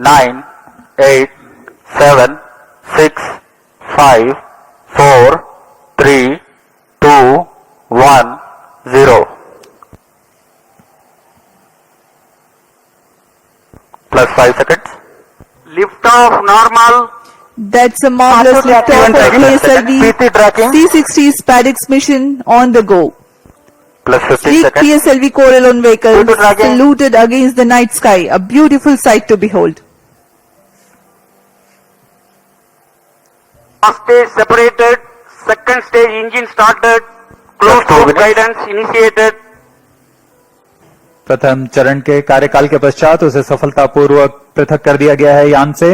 9, 8, 7, 6, 5, 4, 3, 2, 1, 0. Plus 5 seconds. Lift off normal. That's a marvelous liftoff of PSLV PT tracking. C-60 SpaceX mission on the go. Plus 15 Sleek seconds. PSLV Corellon vehicle PT tracking. saluted against the night sky, a beautiful sight to behold. First stage separated. Second stage engine started. Close Just 2 loop minutes. guidance initiated. प्रथम चरण के कार्यकाल के पश्चात उसे सफलतापूर्वक पृथक कर दिया गया है यान से।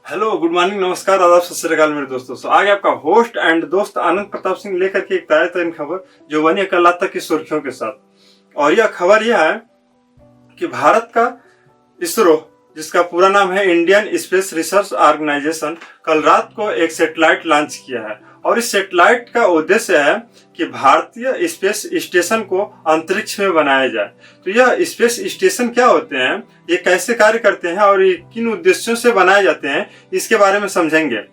हेलो, गुड मॉर्निंग, नमस्कार, आदाब, सत श्री अकाल मेरे दोस्तों। आगे आपका होस्ट एंड दोस्त आनंद प्रताप सिंह लेकर के एक ताजा तरीन खबर जो बनी कल रात तक की सुर्खियों के साथ। और यह खबर यह है कि भारत का इसरो, जिसका पूरा नाम है इंडियन स्पेस रिसर्च ऑर्गेनाइजेशन, कल रात को एक सैटेलाइट लॉन्च किया है। और इस सैटेलाइट का उद्देश्य है कि भारतीय स्पेस स्टेशन को अंतरिक्ष में बनाया जाए। तो यह स्पेस स्टेशन क्या होते हैं, ये कैसे कार्य करते हैं और ये किन उद्देश्यों से बनाए जाते हैं, इसके बारे में समझेंगे।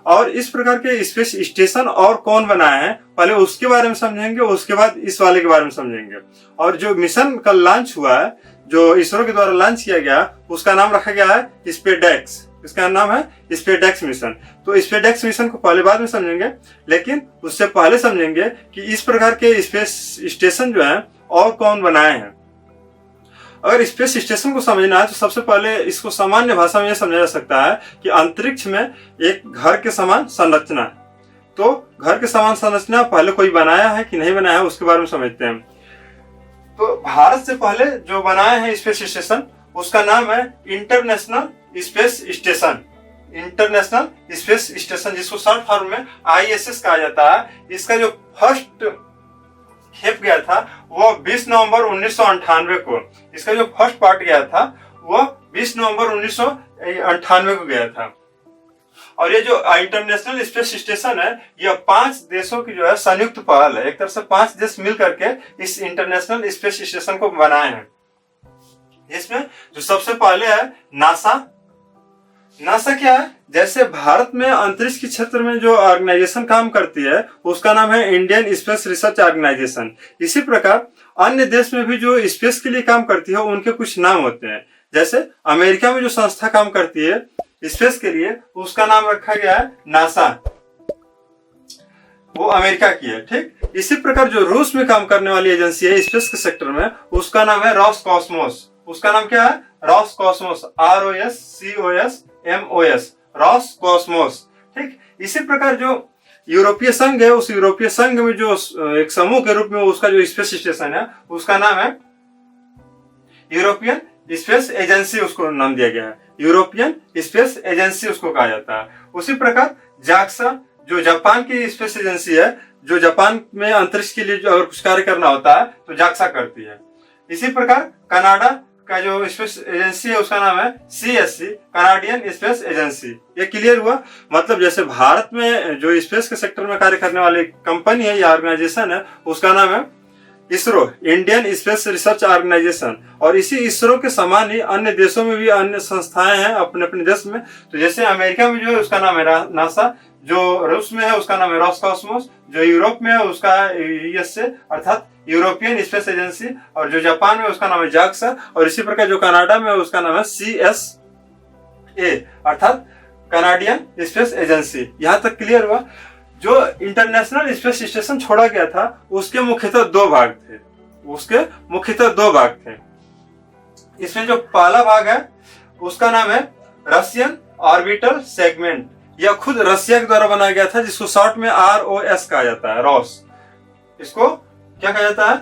और इस प्रकार के स्पेस स्टेशन और कौन बनाए हैं, पहले उसके बारे में समझेंगे, उसके बाद इस वाले के बारे में समझेंगे। और जो मिशन कल लॉन्च हुआ है, जो इसरो के द्वारा लॉन्च किया गया, उसका नाम रखा गया है स्पेसडेक्स। इसका नाम है स्पेसडेक्स मिशन। तो स्पेसडेक्स मिशन को पहले बाद में समझेंगे, लेकिन उससे पहले समझेंगे कि इस प्रकार के स्पेस स्टेशन जो है और कौन बनाए हैं। अगर स्पेस स्टेशन को समझना है तो सबसे पहले इसको सामान्य भाषा में यह समझा जा सकता है कि अंतरिक्ष में एक घर के समान संरचना है। तो घर के समान संरचना पहले कोई बनाया है कि नहीं बनाया है, उसके बारे में समझते हैं। तो भारत से पहले जो बनाए हैं स्पेस स्टेशन, उसका नाम है international space station. International space station, जिसको शॉर्ट फॉर्म में ISS कहा जाता है। इसका जो फर्स्ट खेप गया था वो 20 नवंबर 1998 को। इसका जो फर्स्ट पार्ट गया था वो 20 नवंबर 1998 को गया था। और ये जो इंटरनेशनल स्पेस स्टेशन है, यह 5 देशों की जो है संयुक्त पहल है। एक तरह से 5 देश मिल करके इस इंटरनेशनल स्पेस स्टेशन को बनाए हैं। इसमें जो सबसे पहले है नासा। नासा क्या है? जैसे भारत में अंतरिक्ष के क्षेत्र में जो ऑर्गेनाइजेशन काम करती है, उसका नाम है इंडियन स्पेस रिसर्च ऑर्गेनाइजेशन। इसी प्रकार अन्य देश में भी जो स्पेस के लिए काम करती है, उनके कुछ नाम होते हैं। जैसे अमेरिका में जो संस्था काम करती है स्पेस के लिए, उसका नाम रखा गया है नासा। वो अमेरिका की है, ठीक। इसी प्रकार जो रूस में काम करने वाली एजेंसी है स्पेस के सेक्टर में, उसका नाम है रोसकॉस्मोस। उसका नाम क्या है? रोसकॉस्मोस। ROSCOSMOS, रोसकॉस्मोस, ठीक। इसी प्रकार जो यूरोपीय संघ है, उस यूरोपीय संघ में जो एक समूह के रूप में उसका जो स्पेस स्टेशन है, उसका नाम है यूरोपियन स्पेस एजेंसी। उसको नाम दिया गया है यूरोपियन स्पेस एजेंसी, उसको कहा जाता है। उसी प्रकार जाक्सा, जो जापान की स्पेस एजेंसी है, जो जापान में अंतरिक्ष के लिए जो अगर कुछ कार्य करना होता है तो जाक्सा करती है। इसी प्रकार कनाडा का जो स्पेस एजेंसी है, उसका नाम है CSC, कनाडियन स्पेस एजेंसी। ये क्लियर हुआ? मतलब जैसे भारत में जो स्पेस के सेक्टर में कार्य करने वाली कंपनी है या ऑर्गेनाइजेशन है, उसका नाम है ISRO, Indian space research organisation. और इसी इसरो के समान ही अन्य देशों में भी अन्य संस्थाएं हैं अपने अपने देश में। तो जैसे अमेरिका में जो है उसका नाम है नासा, जो रूस में है उसका नाम है रोसकॉस्मोस, जो यूरोप में है उसका USA अर्थात यूरोपियन स्पेस एजेंसी, और जो जापान में उसका नाम है जाक्सा, और इसी प्रकार जो कनाडा में है उसका नाम है CSA अर्थात कनाडियन स्पेस एजेंसी। यहां तक क्लियर हुआ? जो इंटरनेशनल स्पेस स्टेशन छोड़ा गया था, उसके मुख्यतः 2 भाग थे। इसमें जो पहला भाग है उसका नाम है रशियन ऑर्बिटल सेगमेंट। यह खुद रशिया के द्वारा बनाया गया था, जिसको शॉर्ट में ROS कहा जाता है, रॉस। इसको क्या कहा जाता है?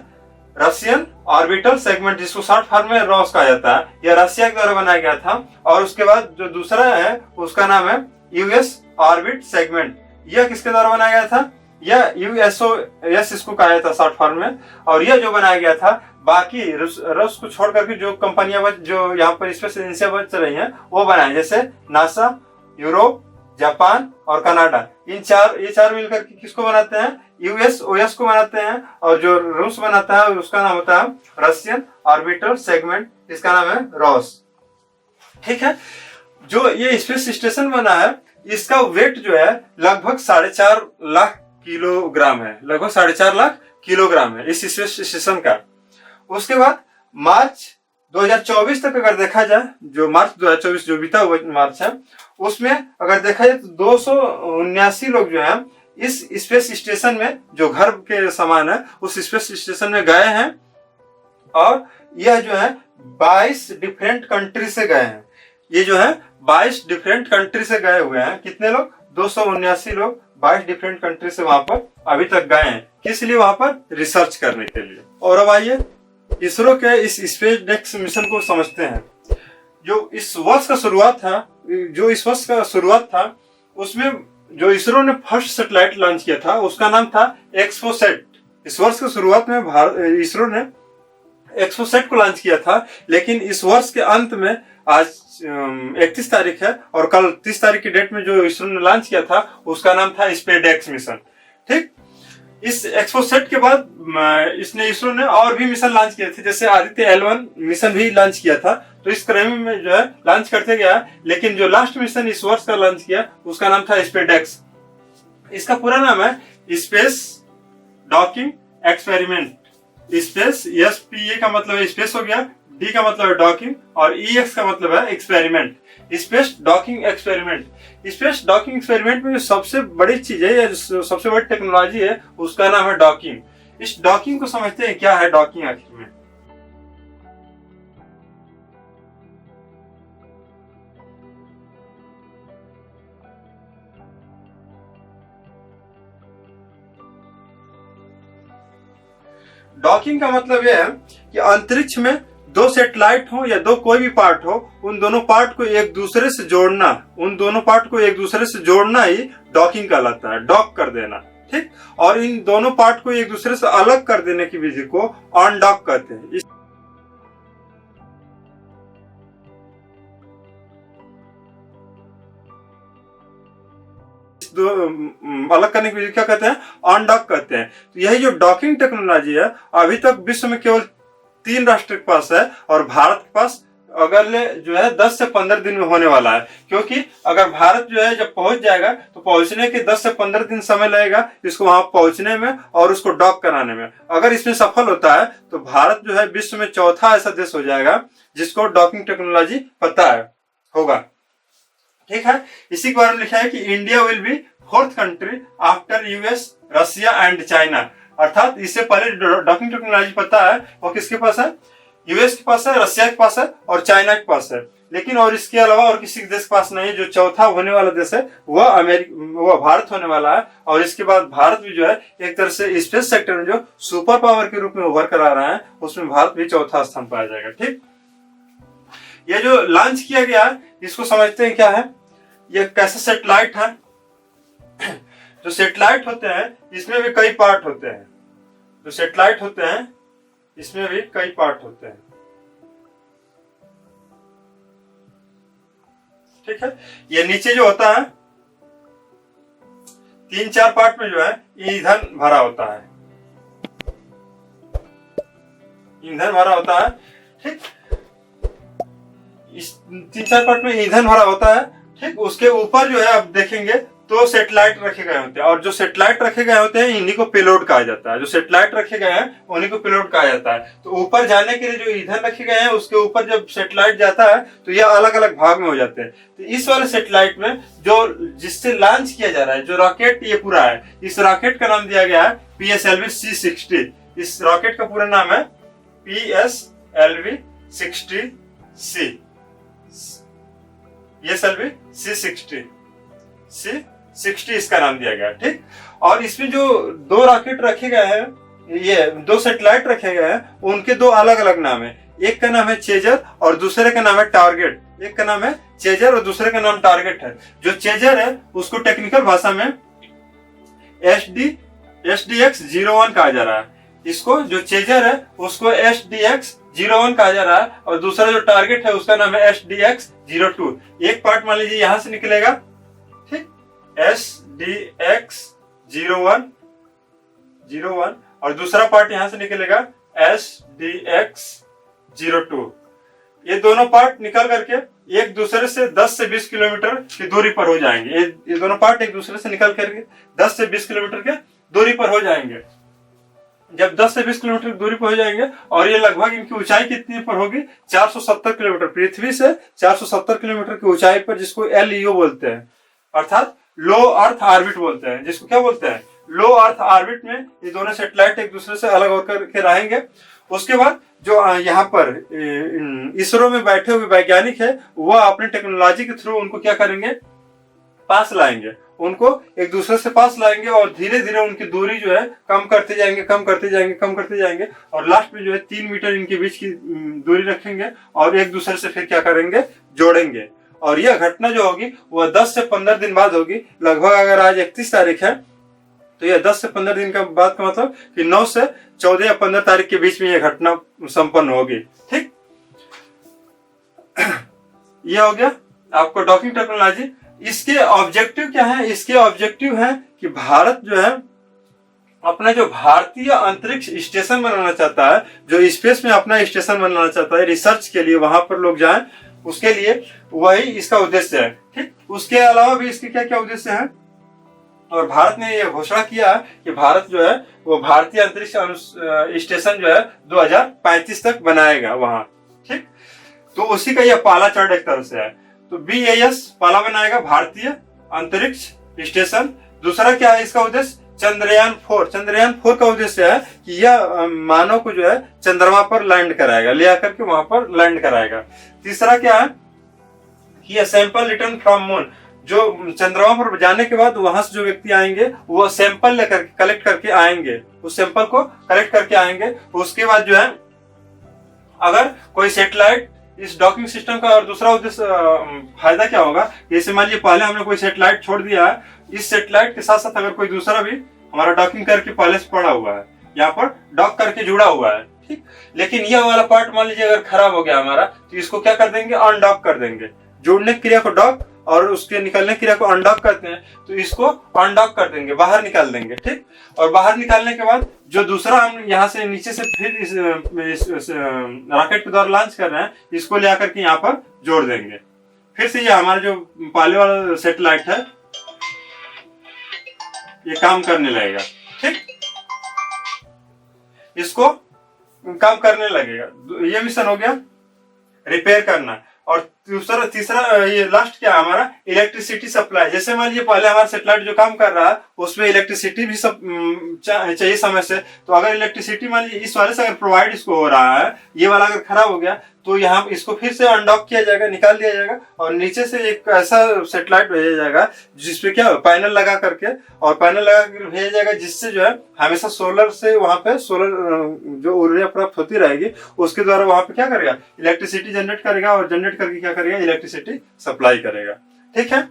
रशियन ऑर्बिटल सेगमेंट, जिसको शॉर्ट फॉर्म में रॉस कहा जाता है। यह रशिया के द्वारा बनाया गया था। और उसके बाद जो दूसरा है उसका नाम है US ऑर्बिट सेगमेंट। यह किसके द्वारा बनाया गया था? यह USOS इसको कहा जाता है शॉर्ट फॉर्म में। और यह जो बनाया गया था, बाकी रूस को छोड़ करके जो कंपनियां जो यहाँ पर स्पेस एजेंसियां बच रही हैं, वो बनाए। जैसे नासा, यूरोप, जापान और कनाडा, ये चार मिलकर के किसको बनाते हैं? USOS को बनाते हैं। और जो रूस बनाता है उसका नाम होता है रशियन ऑर्बिटल सेगमेंट, इसका नाम है रॉस, ठीक है। जो ये स्पेस स्टेशन बना है, इसका वेट जो है लगभग 4.5 लाख किलोग्राम है, लगभग 4.5 लाख किलोग्राम है इस स्पेस स्टेशन का। उसके बाद मार्च 2024 तक अगर देखा जाए, जो मार्च 2024 जो बीता हुआ मार्च है, उसमें अगर देखा जाए तो 279 लोग जो है इस स्पेस स्टेशन में, जो घर के समान है उस स्पेस स्टेशन में गए हैं। और यह जो है 22 डिफरेंट कंट्री से गए हैं। ये जो है 22 डिफरेंट कंट्री से गए हुए हैं। कितने लोग? 279 लोग 22 डिफरेंट कंट्री से वहां पर अभी तक गए हैं। किस लिए? वहां पर रिसर्च करने के लिए। और अब आइए इसरो के इस स्पेस डेक्स मिशन को समझते हैं। जो इस वर्ष का शुरुआत था, उसमें जो इसरो ने फर्स्ट सैटेलाइट लॉन्च किया था उसका नाम था एक्सपोसैट। इस वर्ष की शुरुआत में इसरो ने एक्सपोसैट को लॉन्च किया था, लेकिन इस वर्ष के अंत में, आज 31 तारीख है और कल 30 तारीख की डेट में जो इसरो ने लॉन्च किया था उसका नाम था स्पेसडेक्स मिशन। ठीक, इस एक्सपोसैट के बाद इसरो ने और भी मिशन लॉन्च किए थे, जैसे आदित्य L1 मिशन भी लॉन्च किया था। तो इस क्रम में जो है लॉन्च करते गया, लेकिन जो लास्ट मिशन इस वर्ष का लॉन्च किया उसका नाम था स्पेसडेक्स। इसका पूरा नाम है space docking experiment. Space, SPA का मतलब है स्पेस हो गया, D का मतलब है डॉकिंग और EX का मतलब है experiment. Space docking experiment. Space docking experiment में जो सबसे बड़ी चीज है या जो सबसे बड़ी टेक्नोलॉजी है उसका नाम है डॉकिंग। इस डॉकिंग को समझते हैं, क्या है डॉकिंग आखिर में? डॉकिंग का मतलब यह है कि अंतरिक्ष में दो सैटेलाइट हो या दो कोई भी पार्ट हो, उन दोनों पार्ट को एक दूसरे से जोड़ना ही डॉकिंग कहलाता है, डॉक कर देना। ठीक, और इन दोनों पार्ट को एक दूसरे से अलग कर देने की विधि को ऑन डॉक कहते हैं। अलग करने की विधि क्या कहते हैं? ऑन डॉक कहते हैं। तो यही जो डॉकिंग टेक्नोलॉजी है, अभी तक विश्व में केवल 3 राष्ट्र के पास है और भारत के पास अगले जो है 10 से 15 दिन में होने वाला है। क्योंकि अगर भारत जो है जब पहुंच जाएगा तो पहुंचने के 10 से 15 दिन समय लगेगा इसको वहां पहुंचने में और उसको डॉक कराने में। अगर इसमें सफल होता है तो भारत जो है विश्व में चौथा ऐसा देश हो जाएगा जिसको डॉकिंग टेक्नोलॉजी पता है होगा। ठीक है, इसी के बारे में लिखा है कि India will be 4th country after US, Russia and China. अर्थात इससे पहले डॉकिंग टेक्नोलॉजी पता है वो किसके पास है? US के पास है, रशिया के पास है और चाइना के पास है। लेकिन और इसके अलावा और किसी देश के पास नहीं है। जो चौथा होने वाला देश है वह भारत होने वाला है। और इसके बाद भारत भी जो है एक तरह से स्पेस सेक्टर में जो सुपर पावर के रूप में उभर कर आ रहा है, उसमें भारत भी चौथा स्थान पाया जाएगा। ठीक, ये जो लॉन्च किया गया है इसको समझते हैं क्या है? ये कैसा सैटेलाइट है? जो सैटेलाइट होते हैं इसमें भी कई पार्ट होते हैं। जो सैटेलाइट होते हैं इसमें भी कई पार्ट होते हैं। ठीक है, ये नीचे जो होता है 3-4 पार्ट में जो है ईंधन भरा होता है। ईंधन भरा होता है। ठीक, इस 3-4 पार्ट में ईंधन भरा होता है। ठीक, उसके ऊपर जो है आप देखेंगे तो सैटेलाइट रखे गए होते हैं और जो सैटेलाइट रखे गए होते हैं इन्हीं को पेलोड कहा जाता है। जो सैटेलाइट रखे गए हैं उन्हीं को पेलोड कहा जाता है। तो ऊपर जाने के लिए जो ईंधन रखे गए हैं उसके ऊपर जब सैटेलाइट जाता है तो ये अलग अलग भाग में हो जाते हैं। तो इस वाले सैटेलाइट में जो जिससे लॉन्च किया जा रहा है, जो रॉकेट ये पूरा है, इस रॉकेट का नाम दिया गया है PSLV-C60। इस रॉकेट का पूरा नाम है PSLV-60C। C60 इसका नाम दिया गया। ठीक, और इसमें जो 2 रॉकेट रखे गए हैं, ये 2 सैटेलाइट रखे गए हैं, उनके 2 अलग अलग नाम है। एक का नाम है चेजर और दूसरे का नाम है टारगेट। एक का नाम है चेजर और दूसरे का नाम टारगेट है। जो चेजर है उसको टेक्निकल भाषा में SDX-01 कहा जा रहा है। इसको जो चेजर है उसको SDX-01 कहा जा रहा है और दूसरा जो टारगेट है उसका नाम है SDX-02। एक पार्ट मान लीजिए यहां से निकलेगा, ठीक, SDX-01 और दूसरा पार्ट यहां से निकलेगा SDX-02। ये दोनों पार्ट निकल करके एक दूसरे से 10 से 20 किलोमीटर की दूरी पर हो जाएंगे। ये दोनों पार्ट एक दूसरे से निकल करके 10 से 20 किलोमीटर के दूरी पर हो जाएंगे। जब 10 से 20 किलोमीटर की दूरी पर हो जाएंगे और ये लगभग इनकी ऊंचाई कितनी पर होगी, 470 किलोमीटर, पृथ्वी से 470 किलोमीटर की ऊंचाई पर, जिसको LEO बोलते हैं, अर्थात लो अर्थ ऑर्बिट बोलते हैं। जिसको क्या बोलते हैं, लो अर्थ ऑर्बिट में ये दोनों सैटेलाइट एक दूसरे से अलग होकर के रहेंगे। उसके बाद जो यहाँ पर इसरो में बैठे हुए वैज्ञानिक है, वह अपने टेक्नोलॉजी के थ्रू उनको क्या करेंगे, पास लाएंगे, उनको एक दूसरे से पास लाएंगे और धीरे धीरे उनकी दूरी जो है कम करते जाएंगे, कम करते जाएंगे, कम करते जाएंगे और लास्ट में जो है 3 मीटर इनके बीच की दूरी रखेंगे और एक दूसरे से फिर क्या करेंगे, जोड़ेंगे। और यह घटना जो होगी वह 10 से 15 दिन बाद होगी। लगभग अगर आज 31 तारीख है तो यह 10 से 15 दिन का बाद का मतलब कि 9 से 14 या 15 तारीख के बीच में यह घटना संपन्न होगी। ठीक, यह हो गया आपको डॉकिंग टेक्नोलॉजी। इसके ऑब्जेक्टिव क्या है, इसके ऑब्जेक्टिव है कि भारत जो है अपना जो भारतीय अंतरिक्ष स्टेशन बनाना चाहता है, जो स्पेस में अपना स्टेशन बनाना चाहता है रिसर्च के लिए, वहां पर लोग जाएं, उसके लिए वही इसका उद्देश्य है। ठीक, उसके अलावा भी इसके क्या क्या उद्देश्य है। और भारत ने यह घोषणा किया है कि भारत जो है वो भारतीय अंतरिक्ष स्टेशन जो है 2035 तक बनाएगा वहां। ठीक, तो उसी का यह पहला चरण एक तरह से है। तो BAS पहला बनाएगा भारतीय अंतरिक्ष स्टेशन। दूसरा क्या है इसका उद्देश्य, चंद्रयान 4। चंद्रयान 4 का उद्देश्य है कि यह मानव को जो है चंद्रमा पर लैंड कराएगा, ले आकर के वहां पर लैंड कराएगा। तीसरा क्या है कि यह सैंपल रिटर्न फ्रॉम मून, जो चंद्रमा पर जाने के बाद वहां से जो व्यक्ति आएंगे वो सैंपल लेकर कलेक्ट करके आएंगे, उस सैंपल को कलेक्ट करके आएंगे। उसके बाद जो है अगर कोई सैटेलाइट इस डॉकिंग सिस्टम का, और दूसरा उद्देश्य फायदा क्या होगा, जैसे मान लीजिए पहले हमने कोई सैटेलाइट छोड़ दिया है, इस सैटेलाइट के साथ साथ अगर कोई दूसरा भी हमारा डॉकिंग करके पहले से पड़ा हुआ है, यहाँ पर डॉक करके जुड़ा हुआ है, ठीक, लेकिन यह वाला पार्ट मान लीजिए अगर खराब हो गया हमारा, तो इसको क्या कर देंगे, अनडॉक कर देंगे। जोड़ने की क्रिया को डॉक और उसके निकलने की क्रिया को अनडॉक करते हैं, तो इसको अनडॉक कर देंगे, बाहर निकाल देंगे। ठीक, और बाहर निकालने के बाद जो दूसरा हम यहाँ से नीचे से फिर इस रॉकेट के द्वारा लॉन्च कर रहे हैं, इसको ले आकर के यहाँ पर जोड़ देंगे। फिर से ये हमारा जो पहले वाला सैटेलाइट है ये काम करने लगेगा। ठीक, इसको काम करने लगेगा। ये मिशन हो गया रिपेयर करना। और तीसरा ये लास्ट क्या है हमारा, इलेक्ट्रिसिटी सप्लाई। जैसे मान लीजिए पहले हमारा सैटेलाइट जो काम कर रहा है उसमें इलेक्ट्रिसिटी भी सब चाहिए समय से, तो अगर इलेक्ट्रिसिटी मान लीजिए इस वाले से अगर प्रोवाइड इसको हो रहा है, ये वाला अगर खराब हो गया तो यहाँ इसको फिर से अनडॉक किया जाएगा, निकाल दिया जाएगा और नीचे से एक ऐसा सैटेलाइट भेजा जाएगा जिसपे क्या पैनल लगा करके, और पैनल लगा कर भेजा जाएगा जिससे जो है हमेशा सोलर से वहां पे सोलर जो ऊर्जा प्राप्त होती रहेगी उसके द्वारा वहां पे क्या करेगा, इलेक्ट्रिसिटी जनरेट करेगा और जनरेट करके क्या करेगा, इलेक्ट्रिसिटी सप्लाई करेगा। ठीक है,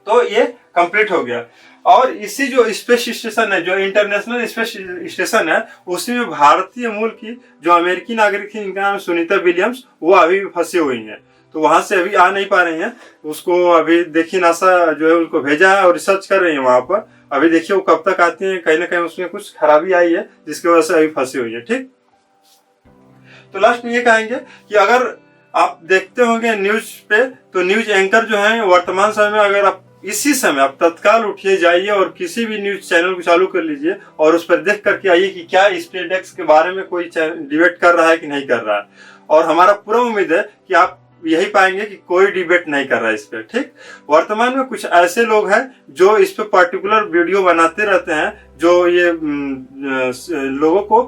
तो ये कंप्लीट हो गया। और इसी जो स्पेस स्टेशन है, जो इंटरनेशनल स्पेस स्टेशन है, उसी में भारतीय मूल की जो अमेरिकी नागरिक थी, इनका नाम सुनीता विलियम्स, वो अभी भी फंसी हुई हैं, तो वहां से अभी आ नहीं पा रही हैं। उसको अभी देखिए नासा जो है उनको भेजा है और रिसर्च कर रही है वहां पर। अभी देखिए वो कब तक आती है, कहीं ना कहीं उसमें कुछ खराबी आई है जिसकी वजह से अभी फंसी हुई है। ठीक, तो लास्ट में ये कहेंगे कि अगर आप देखते होंगे न्यूज पे, तो न्यूज एंकर जो है वर्तमान समय में, अगर आप इसी समय आप तत्काल उठिए जाइए और किसी भी न्यूज चैनल को चालू कर लीजिए और उस पर देख करके आइए कि क्या स्पेस एक्स के बारे में कोई डिबेट कर रहा है कि नहीं कर रहा है। और हमारा पूरा उम्मीद है कि आप यही पाएंगे कि कोई डिबेट नहीं कर रहा है इस पे। ठीक, वर्तमान में कुछ ऐसे लोग हैं जो इस पे पर्टिकुलर वीडियो बनाते रहते हैं, जो ये लोगों को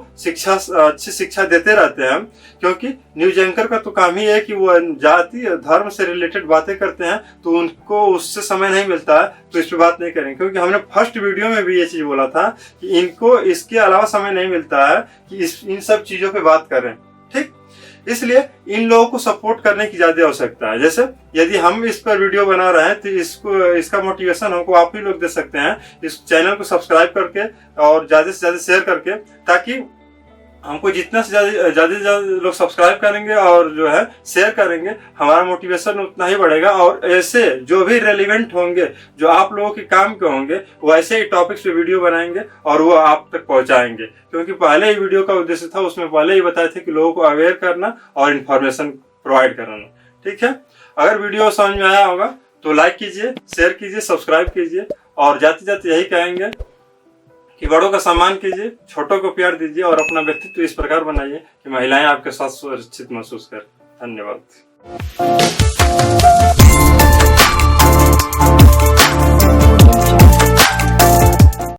अच्छी शिक्षा देते रहते हैं, क्योंकि न्यूज एंकर का तो काम ही है कि वो जाति धर्म से रिलेटेड बातें करते हैं, तो उनको उससे समय नहीं मिलता है, तो इस पे बात नहीं करेंगे। क्योंकि हमने फर्स्ट वीडियो में भी ये चीज बोला था कि इनको इसके अलावा समय नहीं मिलता है कि इन सब चीजों पे बात करें। ठीक, इसलिए इन लोगों को सपोर्ट करने की ज्यादा आवश्यकता है। जैसे यदि हम इस पर वीडियो बना रहे हैं तो इसका मोटिवेशन हमको आप ही लोग दे सकते हैं, इस चैनल को सब्सक्राइब करके और ज्यादा से ज्यादा शेयर करके, ताकि हमको जितना से ज्यादा लोग सब्सक्राइब करेंगे और जो है शेयर करेंगे, हमारा मोटिवेशन उतना ही बढ़ेगा। और ऐसे जो भी रेलिवेंट होंगे, जो आप लोगों के काम के होंगे, वैसे ही टॉपिक्स पे वीडियो बनाएंगे और वो आप तक पहुंचाएंगे। क्योंकि पहले ही वीडियो का उद्देश्य था, उसमें पहले ही बताए थे कि लोगों को अवेयर करना और इन्फॉर्मेशन प्रोवाइड कराना। ठीक है, अगर वीडियो समझ में आया होगा तो लाइक कीजिए, शेयर कीजिए, सब्सक्राइब कीजिए और जाते जाते यही कहेंगे कि बड़ों का सम्मान कीजिए, छोटों को प्यार दीजिए और अपना व्यक्तित्व इस प्रकार बनाइए कि महिलाएं आपके साथ सुरक्षित महसूस करें। धन्यवाद।